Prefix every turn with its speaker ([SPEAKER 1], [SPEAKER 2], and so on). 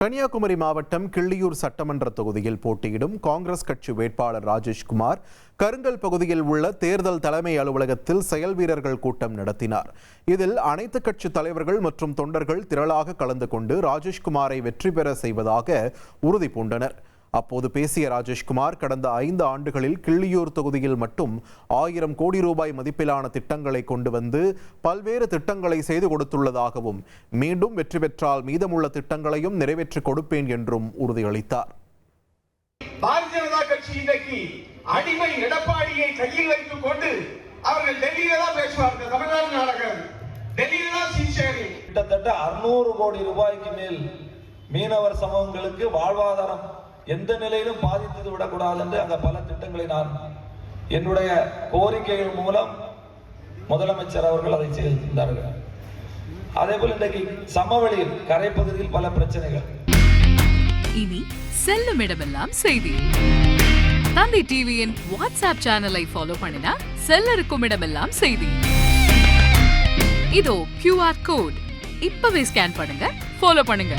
[SPEAKER 1] கன்னியாகுமரி மாவட்டம் கிள்ளியூர் சட்டமன்ற தொகுதியில் போட்டியிடும் காங்கிரஸ் கட்சி வேட்பாளர் ராஜேஷ்குமார் கருங்கல் பகுதியில் உள்ள தேர்தல் தலைமை அலுவலகத்தில் செயல் வீரர்கள் கூட்டம் நடத்தினார். இதில் அனைத்து கட்சி தலைவர்கள் மற்றும் தொண்டர்கள் திரளாக கலந்து கொண்டு ராஜேஷ்குமாரை வெற்றி பெற செய்வதாக உறுதி பூண்டனர். அப்போது பேசிய ராஜேஷ்குமார், கடந்த 5 ஆண்டுகளில் கிள்ளியூர் தொகுதியில் மட்டும் 1000 கோடி ரூபாய் மதிப்பிலான திட்டங்களை கொண்டு வந்து பல்வேறு திட்டங்களை செய்து கொடுத்துள்ளதாகவும், மீண்டும் வெற்றி பெற்றால் மீதமுள்ள திட்டங்களையும் நிறைவேற்றி கொடுப்பேன் என்றும் உறுதியளித்தார்.
[SPEAKER 2] பாரதிய ஜனதா கட்சி இன்றைக்கு அடிமை எடப்பாடியை கையில் வைத்துக் கொண்டு அவர்கள் டெல்லியில தான் பேசுவார்கள். தமிழ்நாடு நாடகம் டெல்லியில தான் சீசேரி.
[SPEAKER 3] கிட்டத்தட்ட 600 கோடி ரூபாய்க்கு மேல் மீனவர் சமூகங்களுக்கு வாழ்வாதாரம் எந்த நிலையிலும் பாதித்து விடக்கூடாது என்று அந்த பல திட்டங்களை நான் என்னுடைய கோரிக்கைகள் மூலம் முதலமைச்சர் அவர்கள் அதை செய்திருந்தார்கள். அதேபோல் இன்றைக்கு சமவெளியில் கரைப்பகுதியில் பல பிரச்சனைகள்.
[SPEAKER 4] இனி செல்லும் இடமெல்லாம் செய்தி. தந்தை டிவியின் வாட்ஸ்அப் சேனலை ஃபாலோ பண்ணினா செல்ல இருக்கும் இடமெல்லாம் செய்தி. இதோ QR கோட் இப்பவே ஸ்கேன் பண்ணுங்க, ஃபாலோ பண்ணுங்க.